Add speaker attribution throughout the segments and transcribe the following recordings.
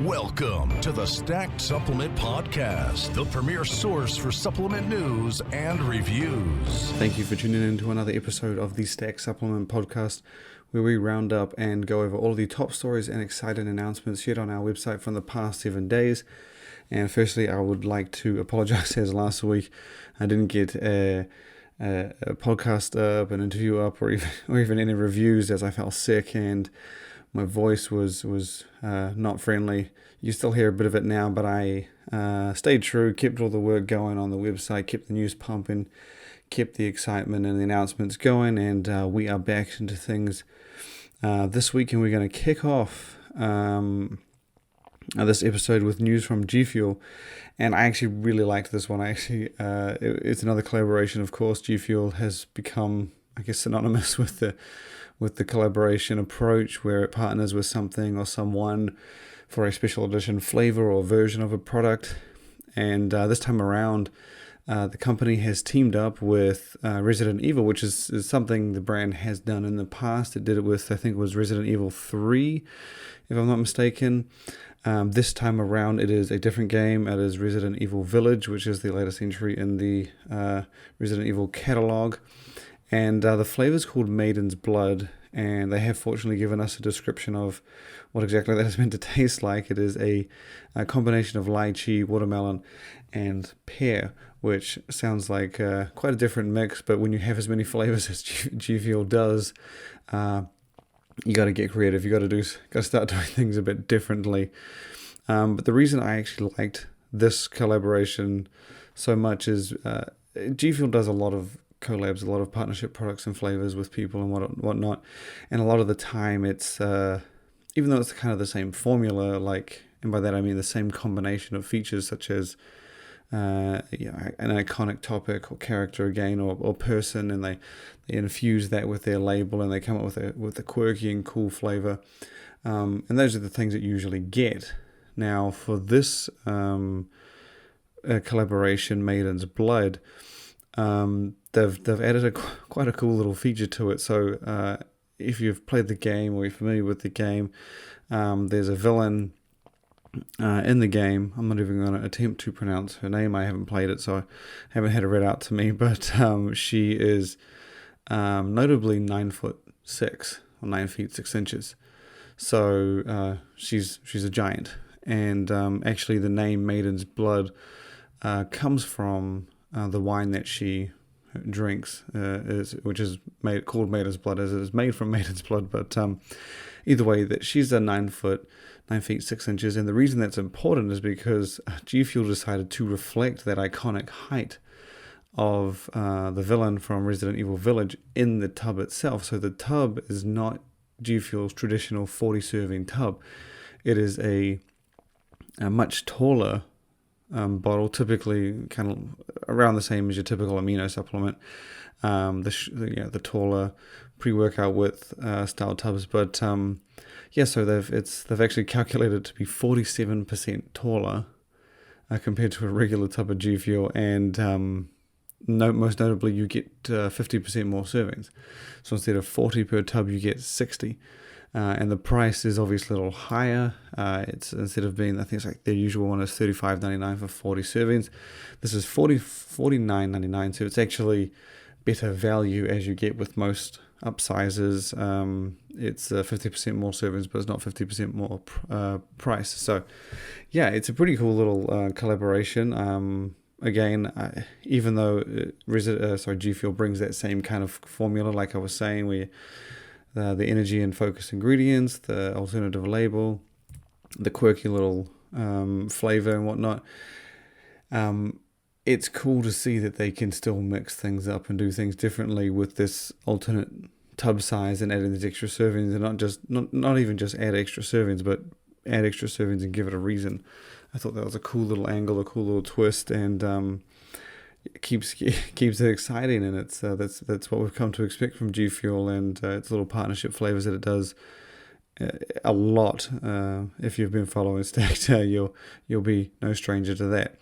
Speaker 1: Welcome to the Stacked Supplement Podcast, the premier source for supplement news and reviews.
Speaker 2: Thank you for tuning in to another episode of the Stacked Supplement Podcast, where we round up and go over all the top stories and exciting announcements shared on our website from the past 7 days. And firstly, I would like to apologize, as last week I didn't get a podcast up, an interview up, or even any reviews, as I felt sick and my voice was not friendly. You still hear a bit of it now, but I stayed true, kept all the work going on the website, kept the news pumping, kept the excitement and the announcements going, and we are back into things this week, and we're going to kick off this episode with news from G Fuel. And I actually really liked this one. It's another collaboration, of course. G Fuel has become, I guess, synonymous with the collaboration approach, where it partners with something or someone for a special edition flavor or version of a product. And this time around, the company has teamed up with Resident Evil, which is something the brand has done in the past. It did it with, I think it was Resident Evil 3, if I'm not mistaken. This time around, it is a different game. It is Resident Evil Village, which is the latest entry in the Resident Evil catalog. And the flavor is called Maiden's Blood, and they have fortunately given us a description of what exactly that is meant to taste like. It is a combination of lychee, watermelon, and pear, which sounds like quite a different mix, but when you have as many flavors as G Fuel does, you got to get creative. You got to start doing things a bit differently. But the reason I actually liked this collaboration so much is G Fuel does a lot of collabs, a lot of partnership products and flavors with people and whatnot, and a lot of the time it's even though it's kind of the same formula, and by that I mean the same combination of features, such as an iconic topic or character again, or person, and they infuse that with their label, and they come up with a quirky and cool flavor, and those are the things that you usually get. Now for this collaboration, Maiden's Blood, they've added quite a cool little feature to it. So if you've played the game or you're familiar with the game, there's a villain in the game. I'm not even going to attempt to pronounce her name. I haven't played it, so I haven't had it read out to me. But she is notably 9'6" or 9 feet 6 inches. So she's a giant. And actually, the name Maiden's Blood comes from the wine that she drinks, which is called Maiden's Blood, as it is made from Maiden's Blood. But either way, that she's a 9 feet 6 inches, and the reason that's important is because G Fuel decided to reflect that iconic height of the villain from Resident Evil Village in the tub itself. So the tub is not G Fuel's traditional 40 serving tub. It is a much taller bottle, typically kind of around the same as your typical amino supplement, the taller pre-workout width style tubs, but so they've actually calculated to be 47% taller compared to a regular tub of G Fuel, and most notably you get 50% more servings. So instead of 40 per tub, you get 60. And the price is obviously a little higher. It's instead of being, I think it's like their usual one is $35.99 for 40 servings. This is $49.99, so it's actually better value as you get with most upsizes. It's 50% more servings, but it's not 50% more price. So yeah, it's a pretty cool little collaboration. Again, even though G Fuel brings that same kind of formula, like I was saying, where the energy and focus ingredients, the alternative label, the quirky little flavor and whatnot. It's cool to see that they can still mix things up and do things differently with this alternate tub size and adding these extra servings, and not even just add extra servings, but add extra servings and give it a reason. I thought that was a cool little angle, a cool little twist, and it keeps it exciting, and it's that's what we've come to expect from G Fuel, and its little partnership flavors that it does a lot. If you've been following Stacked, you'll be no stranger to that.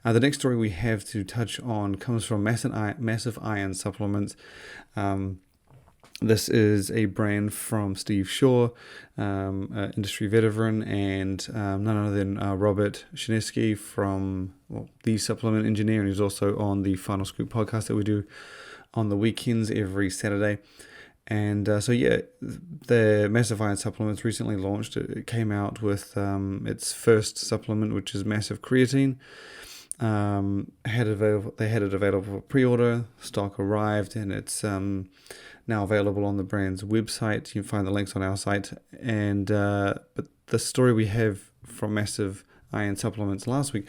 Speaker 2: The next story we have to touch on comes from Massive Iron Supplements. This is a brand from Steve Shaw, industry veteran, and none other than Robert Shinesky from The Supplement Engineer, and he's also on the Final Scoop podcast that we do on the weekends every Saturday. And the Massive Iron supplements recently launched. It came out with its first supplement, which is Massive Creatine. They had it available for pre-order. Stock arrived, and it's now available on the brand's website. You can find the links on our site. And but the story we have from Massive Iron supplements last week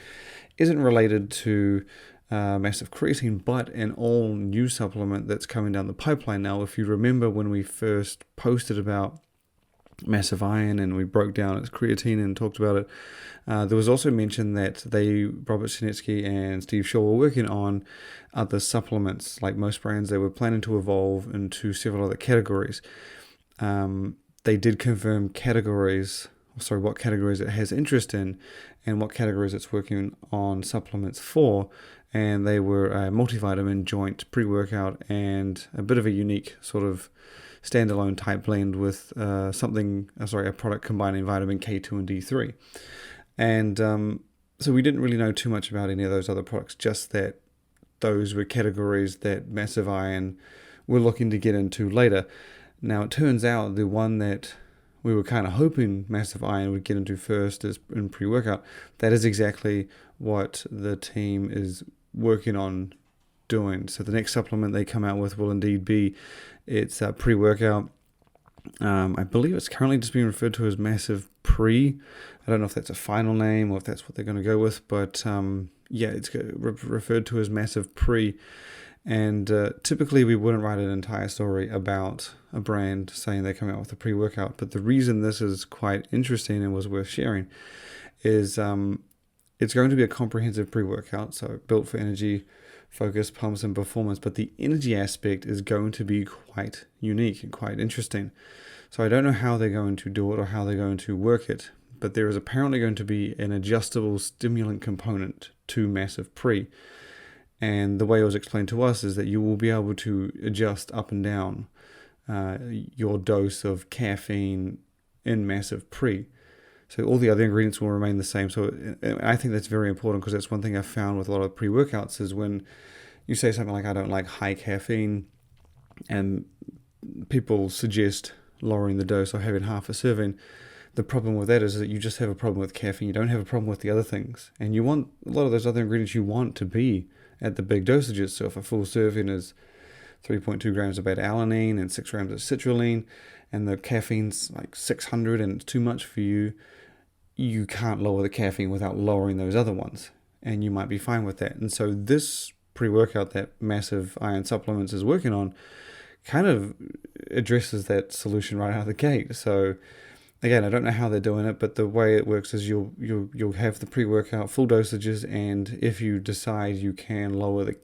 Speaker 2: isn't related to Massive Creatine, but an all new supplement that's coming down the pipeline now. If you remember when we first posted about Massive Iron and we broke down its creatine and talked about it, there was also mention that Robert Shinesky and Steve Shaw were working on other supplements. Like most brands, they were planning to evolve into several other categories. They did confirm what categories it has interest in and what categories it's working on supplements for. And they were a multivitamin, joint, pre-workout, and a bit of a unique sort of standalone type blend with a product combining vitamin K2 and D3. And so we didn't really know too much about any of those other products, just that those were categories that Massive Iron were looking to get into later. Now, it turns out the one that we were kind of hoping Massive Iron would get into first is in pre-workout. That is exactly what the team is working on doing. So the next supplement they come out with will indeed be its pre-workout. I believe it's currently just being referred to as Massive Pre. I don't know if that's a final name or if that's what they're going to go with, but it's referred to as Massive Pre. And typically we wouldn't write an entire story about a brand saying they're coming out with a pre-workout, but the reason this is quite interesting and was worth sharing is it's going to be a comprehensive pre-workout, so built for energy, focus, pumps, and performance, but the energy aspect is going to be quite unique and quite interesting. So I don't know how they're going to do it or how they're going to work it, but there is apparently going to be an adjustable stimulant component to Massive Pre. And the way it was explained to us is that you will be able to adjust up and down your dose of caffeine in Massive Pre. So all the other ingredients will remain the same. So I think that's very important, because that's one thing I've found with a lot of pre-workouts is when you say something like, I don't like high caffeine, and people suggest lowering the dose or having half a serving. The problem with that is that you just have a problem with caffeine. You don't have a problem with the other things. And you want a lot of those other ingredients you want to be at the big dosages. So if a full serving is 3.2 grams of beta-alanine and 6 grams of citrulline, and the caffeine's like 600 and it's too much for you, you can't lower the caffeine without lowering those other ones, and you might be fine with that. And so this pre-workout that Massive Iron Supplements is working on kind of addresses that solution right out of the gate. So again, I don't know how they're doing it, but the way it works is you'll have the pre-workout full dosages, and if you decide you can lower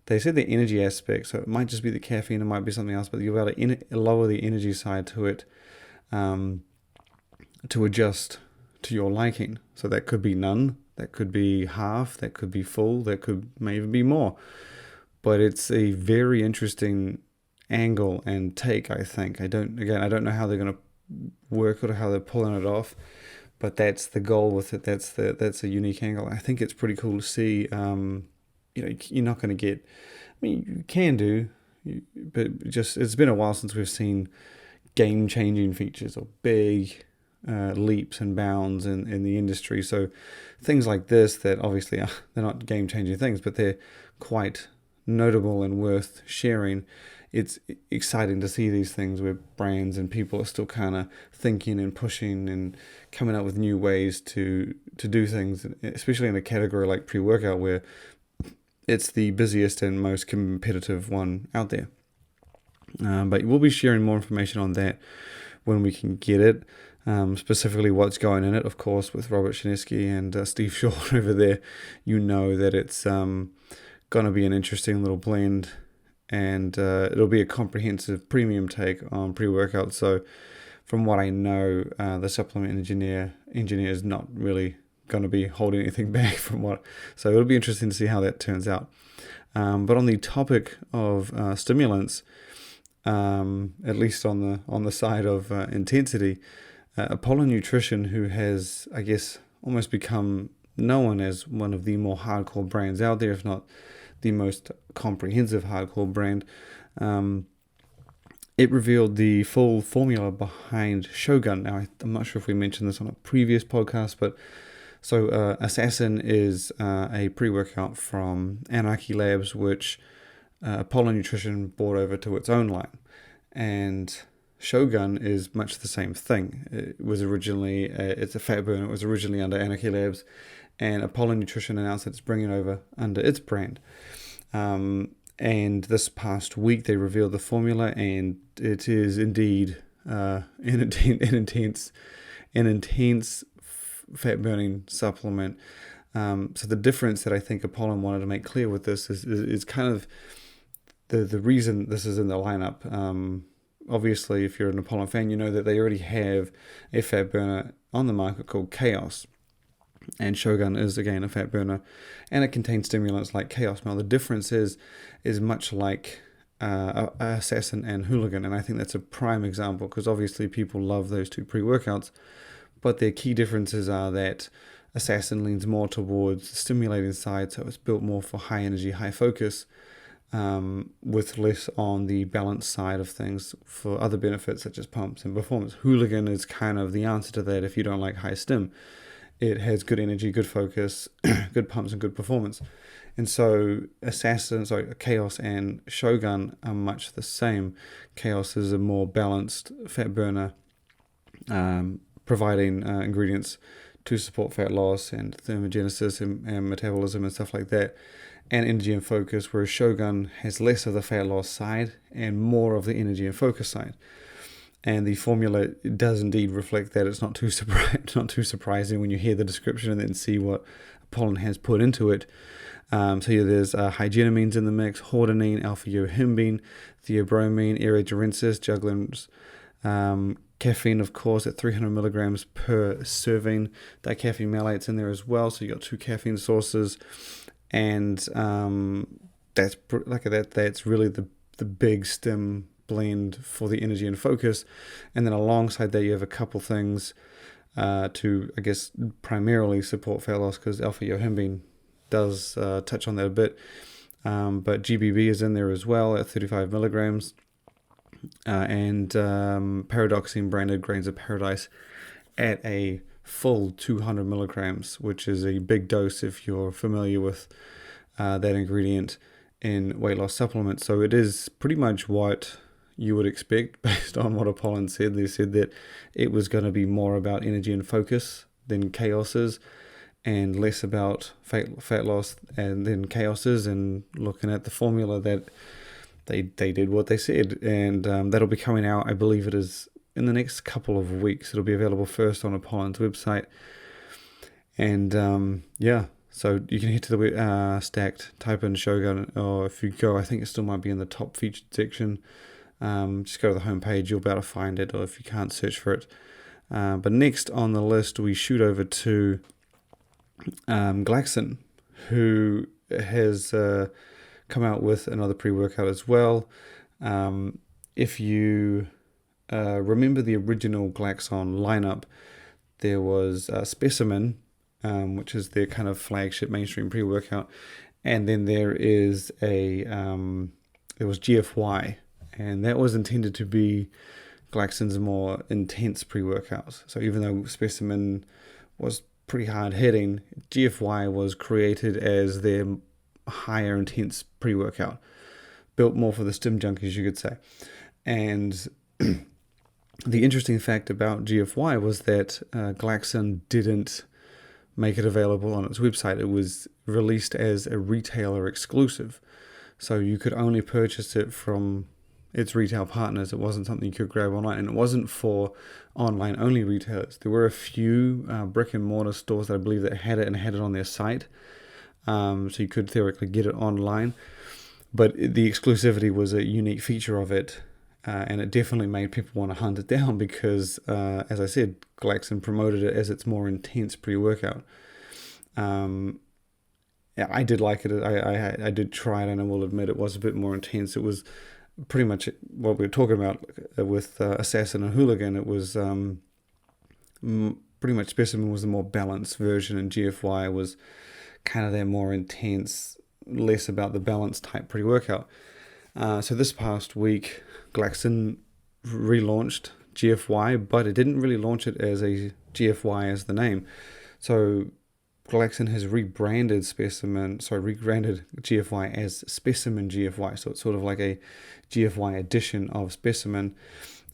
Speaker 2: they said the energy aspect, so it might just be the caffeine, it might be something else, but you'll be able to lower the energy side to it to adjust to your liking. So that could be none, that could be half, that could be full, that could maybe be more. But it's a very interesting angle and take, I think. I don't know how they're going to work it or how they're pulling it off, but that's the goal with it. That's a unique angle. I think it's pretty cool to see. You're not going to get, you can do, but just it's been a while since we've seen game-changing features or big leaps and bounds in the industry. So things like this that obviously they're not game-changing things, but they're quite notable and worth sharing. It's exciting to see these things where brands and people are still kind of thinking and pushing and coming up with new ways to do things, especially in a category like pre-workout where it's the busiest and most competitive one out there. But we'll be sharing more information on that when we can get it. Specifically what's going in it, of course, with Robert Shinesky and Steve Shaw over there. You know that it's going to be an interesting little blend, and it'll be a comprehensive premium take on pre-workout. So from what I know, the supplement engineer is not really going to be holding anything back so it'll be interesting to see how that turns out. But on the topic of stimulants, at least on the side of intensity. Apollo Nutrition, who has, I guess, almost become known as one of the more hardcore brands out there, if not the most comprehensive hardcore brand, it revealed the full formula behind Shogun. Now, I'm not sure if we mentioned this on a previous podcast, but so Assassin is a pre-workout from Anarchy Labs, which Apollo Nutrition brought over to its own line. And Shogun is much the same thing. It was originally, it's a fat burner. It was originally under Anarchy Labs, and Apollo Nutrition announced that it's bringing it over under its brand. And this past week they revealed the formula, and it is indeed an intense fat burning supplement. So the difference that I think Apollo wanted to make clear with this is kind of the reason this is in the lineup. Obviously, if you're an Apollo fan, you know that they already have a fat burner on the market called Chaos. And Shogun is, again, a fat burner, and it contains stimulants like Chaos. Now, the difference is much like Assassin and Hooligan, and I think that's a prime example, because obviously people love those two pre-workouts, but their key differences are that Assassin leans more towards the stimulating side, so it's built more for high energy, high focus, with less on the balance side of things for other benefits such as pumps and performance. Hooligan is kind of the answer to that if you don't like high stim. It has good energy, good focus, good pumps, and good performance. And so Chaos and Shogun are much the same. Chaos is a more balanced fat burner, providing ingredients to support fat loss and thermogenesis and metabolism and stuff like that, and energy and focus, whereas Shogun has less of the fat loss side and more of the energy and focus side. And the formula does indeed reflect that. It's not too surprising when you hear the description and then see what Apollon has put into it. So there's hygienomines in the mix, hordenine, alpha-yohimbine, theobromine, aerogerensis, juglans, caffeine, of course, at 300 milligrams per serving. Dicaffeine malate's in there as well, so you got 2 caffeine sources, and that's really the big stim blend for the energy and focus. And then alongside that you have a couple things to, I guess, primarily support fat loss, because alpha-yohimbine does touch on that a bit, but GBB is in there as well at 35 milligrams, and paradoxine branded grains of paradise at a full 200 milligrams, which is a big dose if you're familiar with that ingredient in weight loss supplements. So it is pretty much what you would expect based on what Apollon said. They said that it was going to be more about energy and focus than Chaos is, and less about fat loss and then Chaos is, and looking at the formula that they did what they said. And that'll be coming out, I believe it is in the next couple of weeks. It'll be available first on Apollon's website. And so you can head to the Stacked, type in Shogun, or if you go, I think it still might be in the top featured section. Just go to the homepage, you'll be able to find it, or if you can't, search for it. But next on the list, we shoot over to Glaxon, who has come out with another pre-workout as well. If you remember the original Glaxon lineup, there was Specimen, which is their kind of flagship mainstream pre-workout, and then there was GFY, and that was intended to be Glaxon's more intense pre-workouts. So even though Specimen was pretty hard hitting, GFY was created as their higher intense pre-workout, built more for the stim junkies, you could say. And the interesting fact about GFY was that Glaxon didn't make it available on its website. It was released as a retailer exclusive, so you could only purchase it from its retail partners. It wasn't something you could grab online, and it wasn't for online only retailers. There were a few brick and mortar stores that I believe that had it and had it on their site, so you could theoretically get it online, but the exclusivity was a unique feature of it, and it definitely made people want to hunt it down because, as I said, Glaxon promoted it as its more intense pre-workout. I did like it. I did try it, and I will admit it was a bit more intense. It was pretty much what we were talking about with Assassin and Hooligan. It was pretty much Specimen was the more balanced version, and GFY was kind of that more intense, less about the balance type pre-workout. So this past week, Glaxon relaunched GFY, but it didn't really launch it as a GFY as the name. So Glaxon has rebranded GFY as Specimen GFY. So it's sort of like a GFY edition of Specimen,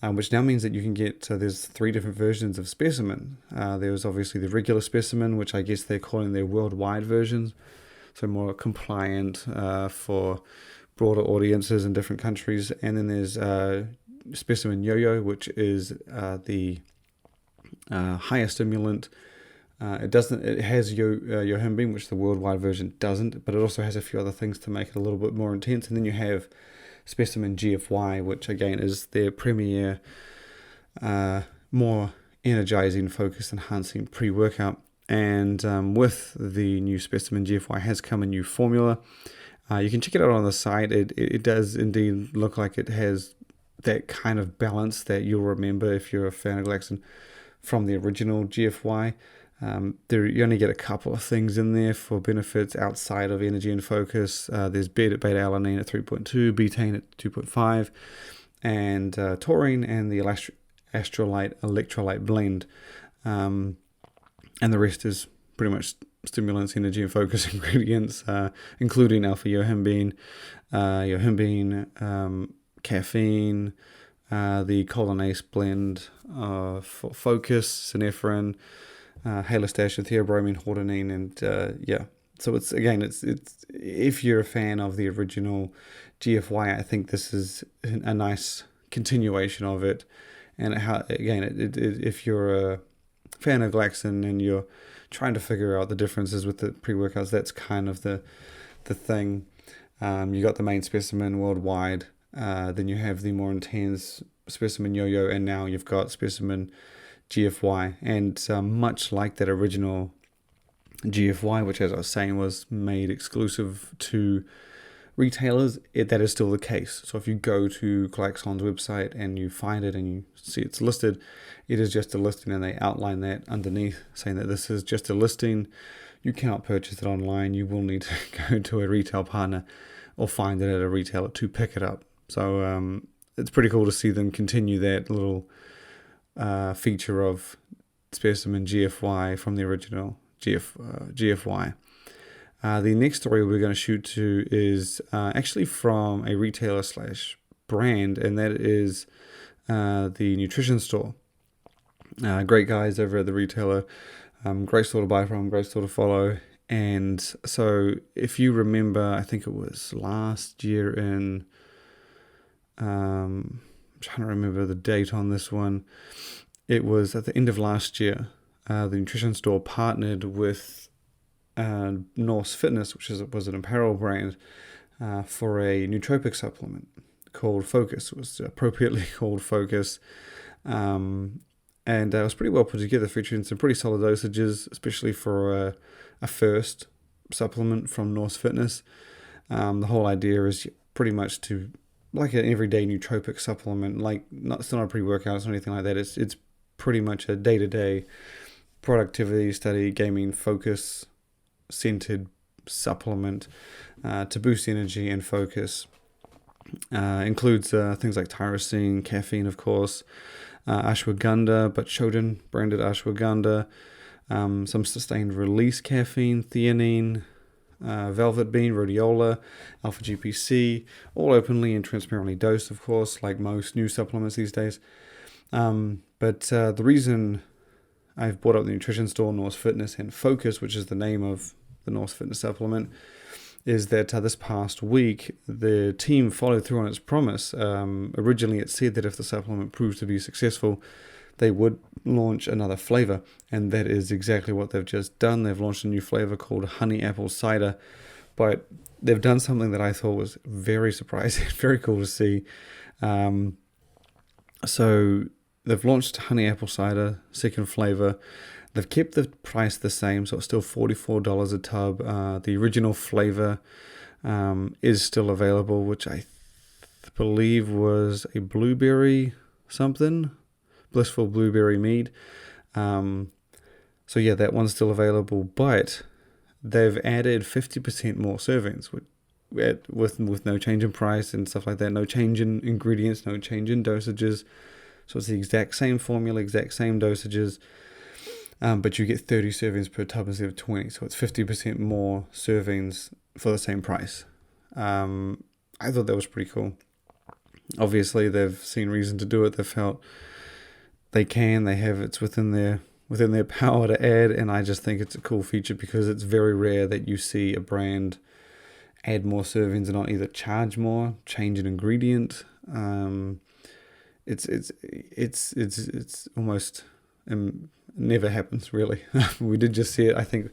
Speaker 2: which now means that you can get, there's 3 different versions of Specimen. There's obviously the regular Specimen, which I guess they're calling their worldwide versions, so more compliant for broader audiences in different countries. And then there's Specimen Yo-Yo, which is the higher stimulant. It has Yohimbine, which the worldwide version doesn't, but it also has a few other things to make it a little bit more intense. And then you have Specimen GFY, which again is their premier, more energizing, focus enhancing pre-workout. And with the new Specimen GFY has come a new formula. You can check it out on the site. It does indeed look like it has that kind of balance that you'll remember if you're a fan of Glaxon from the original GFY. You only get a couple of things in there for benefits outside of energy and focus. There's beta-alanine at 3.2, betaine at 2.5, and taurine and the astrolite electrolyte blend. And the rest is pretty much stimulants, energy, and focus ingredients, including alpha-yohimbine, caffeine, the cholinase blend for focus, synephrine, halostashine, theobromine, hordenine, and so it's if you're a fan of the original GFY, I think this is a nice continuation of it. And if you're a fan of Glaxon and you're trying to figure out the differences with the pre-workouts, that's kind of the thing. You got the main Specimen worldwide, then you have the more intense Specimen Yo-Yo, and now you've got Specimen GFY. And much like that original GFY, which, as I was saying, was made exclusive to retailers, that is still the case. So if you go to Glaxon's website and you find it and you see it's listed, it is just a listing, and they outline that underneath, saying that this is just a listing. You cannot purchase it online. You will need to go to a retail partner or find it at a retailer to pick it up. So it's pretty cool to see them continue that little feature of Specimen GFY from the original GFY. The next story we're going to shoot to is actually from a retailer / brand, and that is the nutrition store. Great guys over at the retailer. Great store to buy from, great store to follow. And so if you remember, I think it was last year in, I'm trying to remember the date on this one. It was at the end of last year. The nutrition store partnered with Norse Fitness, which was an apparel brand, for a nootropic supplement called Focus. It was appropriately called Focus. And it was pretty well put together, featuring some pretty solid dosages, especially for a first supplement from Norse Fitness. The whole idea is pretty much to, like an everyday nootropic supplement, it's not a pre-workout, it's not anything like that. It's pretty much a day-to-day productivity, study, gaming, focus scented supplement to boost energy and focus. Includes things like tyrosine, caffeine, of course, ashwagandha, but Shodan branded ashwagandha, some sustained release caffeine, theanine, velvet bean, rhodiola, alpha GPC, all openly and transparently dosed, of course, like most new supplements these days. But the reason I've brought up the nutrition store, Norse Fitness, and Focus, which is the name of the Norse Fitness supplement, is that this past week the team followed through on its promise. Originally it said that if the supplement proves to be successful, they would launch another flavor, and that is exactly what they've just done. They've launched a new flavor called Honey Apple Cider, but they've done something that I thought was very surprising, very cool to see. So they've launched Honey Apple Cider, second flavor. They've kept the price the same, so it's still $44 a tub. The original flavor is still available, which I believe was a blueberry something, blissful blueberry mead. So yeah, that one's still available, but they've added 50% more servings with no change in price and stuff like that, no change in ingredients, no change in dosages. So it's the exact same formula, exact same dosages, but you get 30 servings per tub instead of 20. So it's 50% more servings for the same price. I thought that was pretty cool. Obviously, they've seen reason to do it. They felt they have, it's within their power to add, and I just think it's a cool feature because it's very rare that you see a brand add more servings and not either charge more, change an ingredient. It's almost never happens really. We did just see it. I think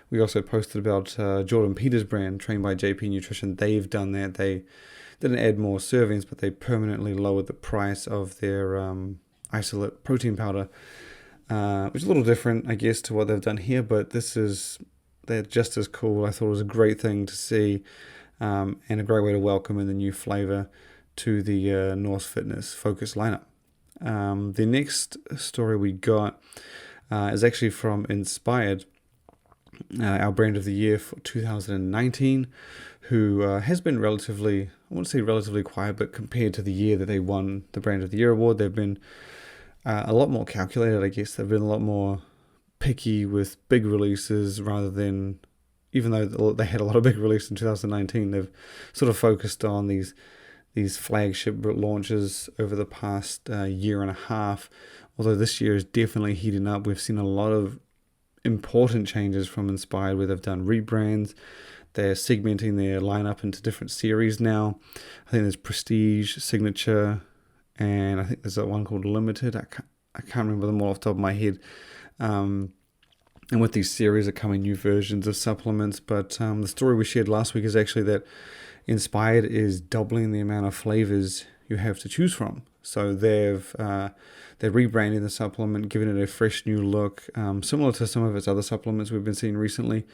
Speaker 2: we also posted about Jordan Peters' brand, Trained by JP Nutrition. They've done that. They didn't add more servings, but they permanently lowered the price of their isolate protein powder, which is a little different, I guess, to what they've done here. But they're just as cool. I thought it was a great thing to see, and a great way to welcome in the new flavor to the Norse Fitness Focus lineup. The next story we got is actually from Inspired, our brand of the year for 2019, who has been relatively, I won't say relatively quiet, but compared to the year that they won the Brand of the Year award, they've been a lot more calculated, I guess. They've been a lot more picky with big releases rather than, even though they had a lot of big releases in 2019, they've sort of focused on these flagship launches over the past year and a half. Although this year is definitely heating up. We've seen a lot of important changes from Inspired where they've done rebrands. They're segmenting their lineup into different series now. I think there's Prestige, Signature, and I think there's one called Limited. I can't remember them all off the top of my head. And with these series are coming new versions of supplements. But the story we shared last week is actually that Inspired is doubling the amount of flavors you have to choose from. So they're rebranding the supplement, giving it a fresh new look, similar to some of its other supplements we've been seeing recently.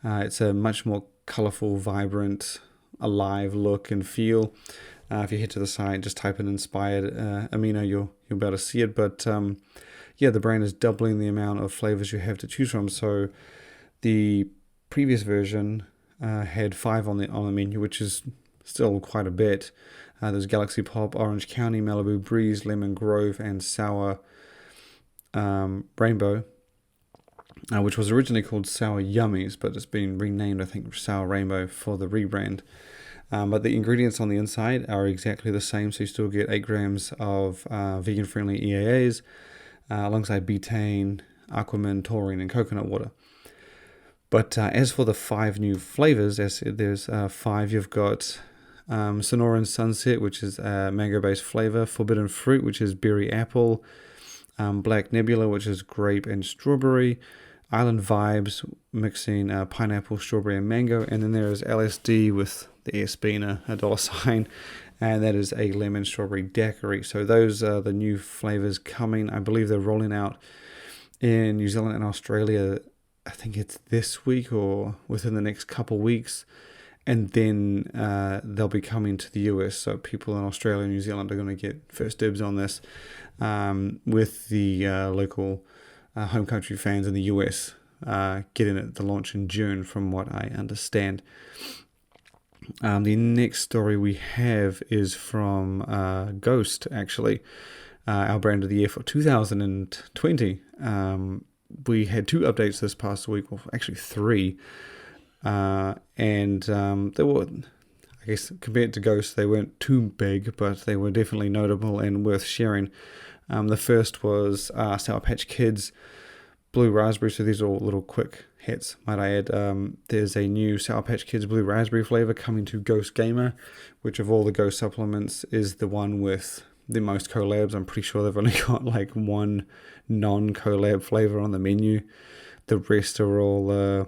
Speaker 2: It's a much more colorful, vibrant, alive look and feel. If you head to the site, just type in Inspired Amino, you'll be able to see it. But the brand is doubling the amount of flavors you have to choose from. So the previous version had 5 on the menu, which is still quite a bit. There's Galaxy Pop, Orange County, Malibu Breeze, Lemon Grove, and Sour Rainbow, which was originally called Sour Yummies, but it's been renamed, I think, Sour Rainbow for the rebrand. But the ingredients on the inside are exactly the same, so you still get 8 grams of vegan-friendly EAAs, alongside betaine, aquamin, taurine, and coconut water. But as for the 5 new flavors, as I said, there's 5. You've got Sonoran Sunset, which is a mango-based flavor, Forbidden Fruit, which is berry apple, Black Nebula, which is grape and strawberry, Island Vibes, mixing pineapple, strawberry, and mango, and then there is LSD with the Espina, $, and that is a lemon strawberry daiquiri. So those are the new flavors coming. I believe they're rolling out in New Zealand and Australia. I think it's this week or within the next couple weeks. And then they'll be coming to the US, so people in Australia and New Zealand are going to get first dibs on this, with the local home country fans in the US getting it at the launch in June, from what I understand. The next story we have is from Ghost, actually, our brand of the year for 2020. We had 2 updates this past week, well, actually 3. And they were, I guess, compared to Ghost, they weren't too big, but they were definitely notable and worth sharing. The first was Sour Patch Kids Blue Raspberry. So these are all little quick hits, might I add. There's a new Sour Patch Kids Blue Raspberry flavor coming to Ghost Gamer, which of all the Ghost supplements is the one with the most collabs. I'm pretty sure they've only got like 1 non-collab flavor on the menu. The rest are all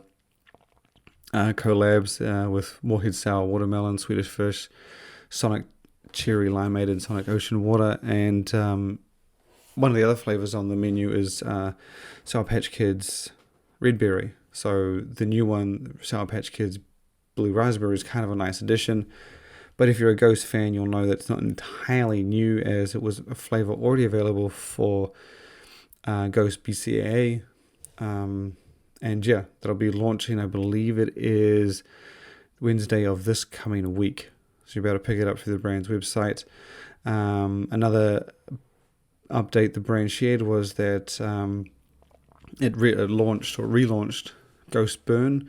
Speaker 2: collabs with Moorhead Sour Watermelon, Swedish Fish, Sonic Cherry Limeade, and Sonic Ocean Water. And one of the other flavors on the menu is Sour Patch Kids Red Berry. So the new one, Sour Patch Kids Blue Raspberry, is kind of a nice addition. But if you're a Ghost fan, you'll know that it's not entirely new, as it was a flavor already available for Ghost BCAA. And yeah, that'll be launching, I believe it is Wednesday of this coming week. So you'll be able to pick it up through the brand's website. Another update the brand shared was that it launched or relaunched Ghostburn,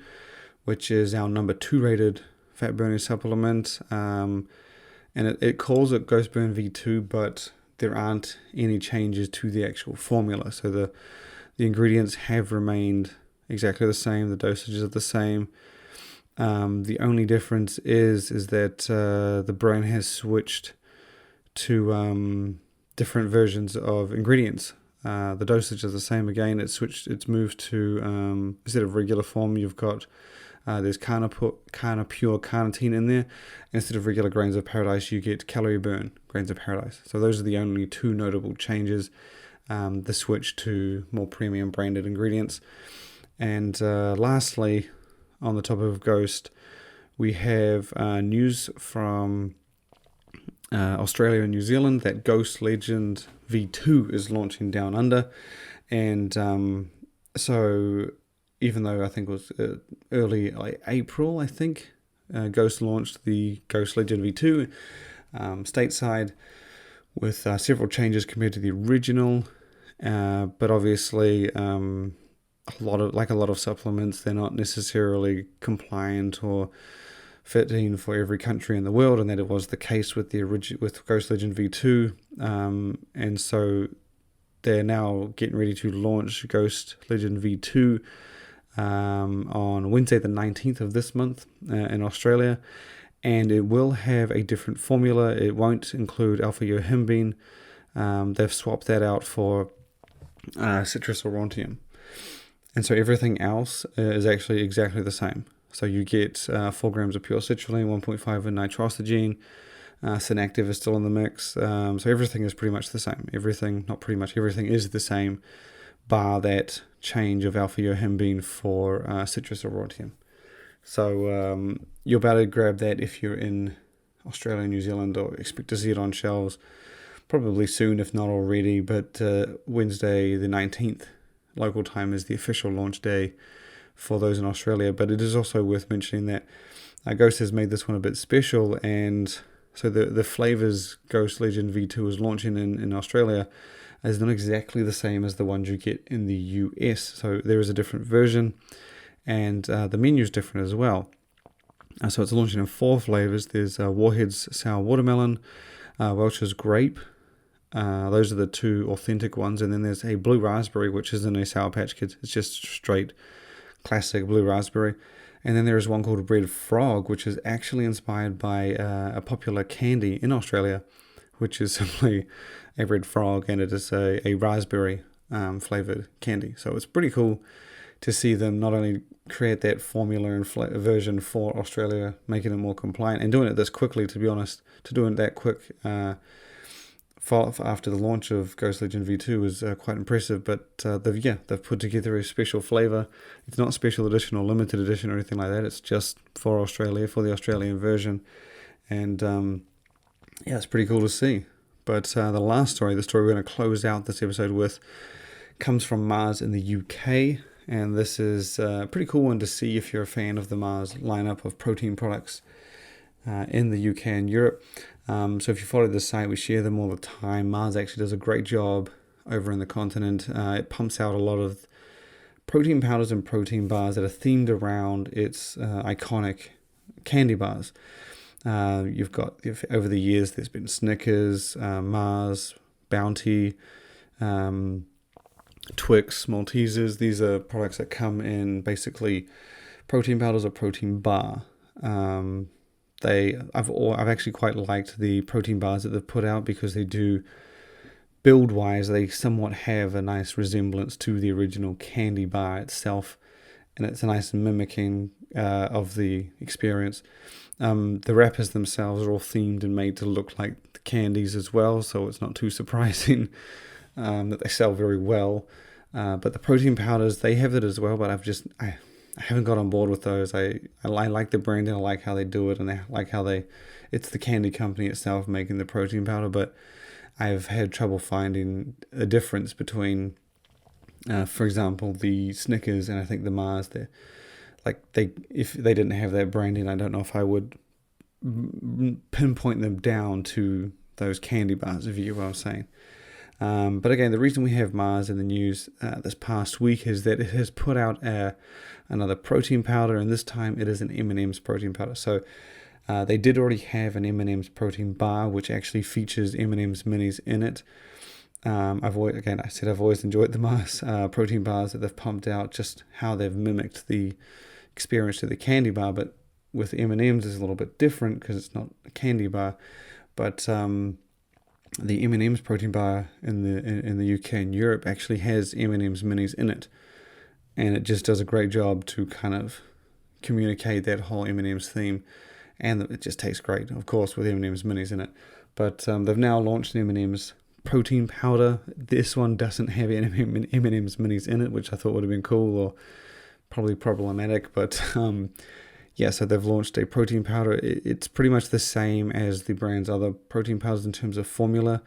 Speaker 2: which is our number 2 rated fat burning supplement. And it calls it Ghostburn V2, but there aren't any changes to the actual formula. So the ingredients have remained exactly the same. The dosages are the same. The only difference is that the brand has switched to different versions of ingredients. The dosage is the same again. It's moved to instead of regular form, you've got there's Carna Pure carnitine in there. Instead of regular grains of paradise, you get calorie burn grains of paradise. So those are the only 2 notable changes. The switch to more premium branded ingredients. And lastly, on the topic of Ghost, we have news from Australia and New Zealand that Ghost Legend V2 is launching down under. And so even though I think it was early April, I think, Ghost launched the Ghost Legend V2 stateside with several changes compared to the original. But obviously, a lot of supplements, they're not necessarily compliant or fitting for every country in the world, and that it was the case with with Ghost Legend V2. And so they're now getting ready to launch Ghost Legend V2 on Wednesday the 19th of this month in Australia, and it will have a different formula. It won't include alpha-yohimbine. They've swapped that out for citrus aurantium, and so everything else is actually exactly the same. So you get 4 grams of pure citrulline, 1.5 of nitrosogene. Synactive is still in the mix. So everything is pretty much the same. Everything is the same, bar that change of alpha-yohimbine for citrus aurantium. So you'll be able to grab that if you're in Australia and New Zealand, or expect to see it on shelves probably soon, if not already. But Wednesday the 19th local time is the official launch day for those in Australia. But it is also worth mentioning that Ghost has made this one a bit special, and so the flavors Ghost Legend V2 is launching in Australia is not exactly the same as the ones you get in the US. So there is a different version, and the menu is different as well. So it's launching in 4 flavors. There's Warhead's Sour Watermelon, Welch's Grape. Those are the 2 authentic ones. And then there's a Blue Raspberry, which isn't a Sour Patch Kids. It's just straight classic Blue Raspberry. And then there is one called Red Frog, which is actually inspired by a popular candy in Australia, which is simply a red frog, and it is a raspberry flavored candy. So it's pretty cool to see them not only create that formula and version for Australia, making it more compliant, and doing it this quickly. To be honest, to do it that quick after the launch of Ghost Legend V2 is quite impressive. But they've put together a special flavor. It's not special edition or limited edition or anything like that. It's just for Australia, for the Australian version. And it's pretty cool to see. But the last story, the story we're going to close out this episode with, comes from Mars in the UK. And this is a pretty cool one to see if you're a fan of the Mars lineup of protein products in the UK and Europe. So if you follow the site, we share them all the time. Mars actually does a great job over in the continent. It pumps out a lot of protein powders and protein bars that are themed around its iconic candy bars. You've got, over the years, there's been Snickers, Mars, Bounty, Twix, Maltesers. These are products that come in basically protein powders or protein bar. I've actually quite liked the protein bars that they've put out, because they do, build-wise, they somewhat have a nice resemblance to the original candy bar itself, and it's a nice mimicking of the experience. The wrappers themselves are all themed and made to look like the candies as well, so it's not too surprising that they sell very well. But the protein powders, they have it as well, but haven't got on board with those. I like the branding, I like how they do it, and I like how it's the candy company itself making the protein powder, but I've had trouble finding a difference between, for example, the Snickers and I think the Mars. If they didn't have that branding, I don't know if I would pinpoint them down to those candy bars, if you get what I'm saying. But again, the reason we have Mars in the news this past week is that it has put out another protein powder, and this time it is an M&M's protein powder. So they did already have an M&M's protein bar, which actually features M&M's minis in it. I've always enjoyed the Mars protein bars that they've pumped out, just how they've mimicked the experience to the candy bar, but with M&M's is a little bit different because it's not a candy bar. But the M&M's protein bar in the UK and Europe actually has M&M's minis in it, and it just does a great job to kind of communicate that whole M&M's theme, and it just tastes great, of course, with M&M's minis in it. But they've now launched an M&M's protein powder. This one doesn't have M&M's minis in it, which I thought would have been cool or probably problematic, but so they've launched a protein powder. It's pretty much the same as the brand's other protein powders in terms of formula.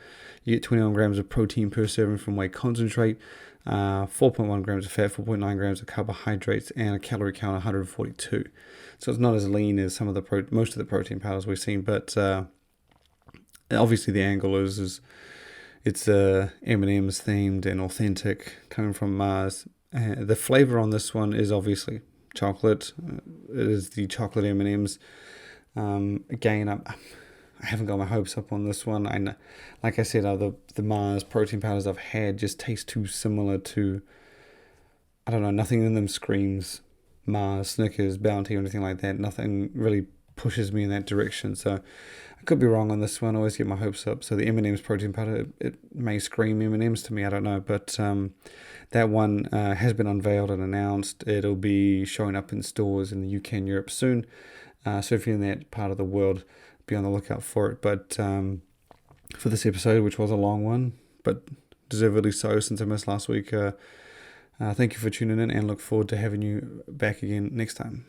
Speaker 2: You get 21 grams of protein per serving from whey concentrate, 4.1 grams of fat, 4.9 grams of carbohydrates, and a calorie count of 142. So it's not as lean as some of most of the protein powders we've seen, but obviously the angle is it's M&M's themed and authentic, coming from Mars. The flavor on this one is obviously chocolate. It is the chocolate M&M's. Again, I haven't got my hopes up on this one. Like I said, the Mars protein powders I've had just taste too similar to, I don't know, nothing in them screams Mars, Snickers, Bounty, or anything like that. Nothing really pushes me in that direction. So I could be wrong on this one. I always get my hopes up. So the M&M's protein powder, it may scream M&M's to me. I don't know, but that one has been unveiled and announced. It'll be showing up in stores in the UK and Europe soon. So if you're in that part of the world, be on the lookout for it. But for this episode, which was a long one, but deservedly so since I missed last week, thank you for tuning in, and look forward to having you back again next time.